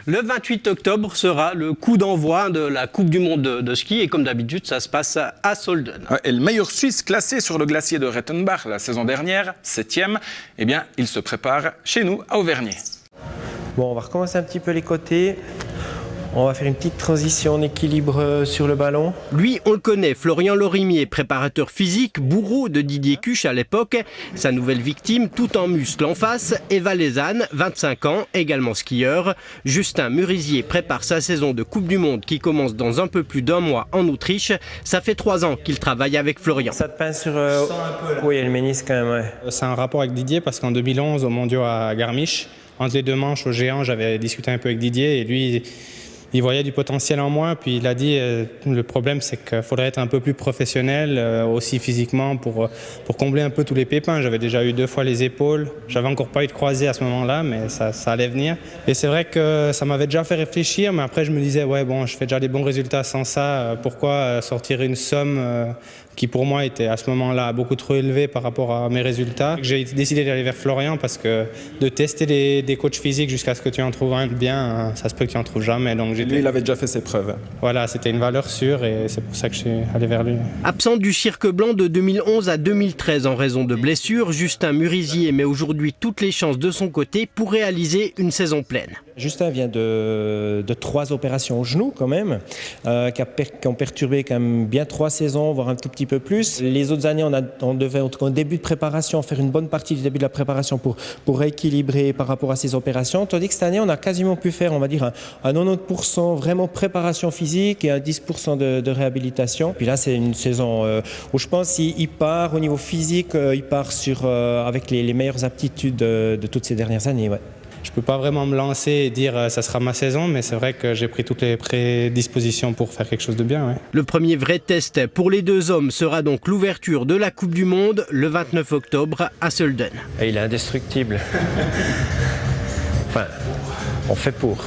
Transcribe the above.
Le 28 octobre sera le coup d'envoi de la Coupe du Monde de ski et comme d'habitude, ça se passe à Sölden. Et le meilleur Suisse classé sur le glacier de Rettenbach la saison dernière, 7e, eh bien, il se prépare chez nous à Auvergne. Bon, on va recommencer un petit peu les côtés. On va faire une petite transition en équilibre sur le ballon. Lui, on le connaît, Florian Lorimier, préparateur physique, bourreau de Didier Cuche à l'époque. Sa nouvelle victime, tout en muscles en face, Eva Lézanne, 25 ans, également skieur. Justin Murisier prépare sa saison de Coupe du Monde qui commence dans un peu plus d'un mois en Autriche. Ça fait 3 ans qu'il travaille avec Florian. Ça te peint sur... Oui, il y a le ménisque quand même, ouais. C'est un rapport avec Didier parce qu'en 2011, au Mondiaux à Garmisch, entre les 2 manches au géant, j'avais discuté un peu avec Didier et lui... Il voyait du potentiel en moi, puis il a dit le problème c'est qu'il faudrait être un peu plus professionnel, aussi physiquement, pour combler un peu tous les pépins. J'avais déjà eu 2 fois les épaules, j'avais encore pas eu de croisé à ce moment-là, mais ça allait venir. Et c'est vrai que ça m'avait déjà fait réfléchir, mais après je me disais, ouais bon, je fais déjà des bons résultats sans ça, pourquoi sortir une somme qui pour moi était à ce moment-là beaucoup trop élevée par rapport à mes résultats. J'ai décidé d'aller vers Florian parce que de tester des coachs physiques jusqu'à ce que tu en trouves un bien, ça se peut que tu en trouves jamais. Donc lui, il avait déjà fait ses preuves. Voilà, c'était une valeur sûre et c'est pour ça que je suis allé vers lui. Absent du cirque blanc de 2011 à 2013 en raison de blessures, Justin Murisier met aujourd'hui toutes les chances de son côté pour réaliser une saison pleine. Justin vient de 3 opérations au genou quand même, qui ont perturbé quand même bien 3 saisons, voire un tout petit peu plus. Les autres années, on devait, en tout cas au début de préparation, faire une bonne partie du début de la préparation pour rééquilibrer par rapport à ces opérations. Tandis que cette année, on a quasiment pu faire, on va dire, un 90% vraiment préparation physique et un 10% de réhabilitation. Puis là, c'est une saison où je pense qu'il part au niveau physique, il part avec les meilleures aptitudes de toutes ces dernières années. Ouais. Je ne peux pas vraiment me lancer et dire ça sera ma saison, mais c'est vrai que j'ai pris toutes les prédispositions pour faire quelque chose de bien. Ouais. Le premier vrai test pour les 2 hommes sera donc l'ouverture de la Coupe du Monde le 29 octobre à Sölden. Et il est indestructible. Enfin, on fait pour.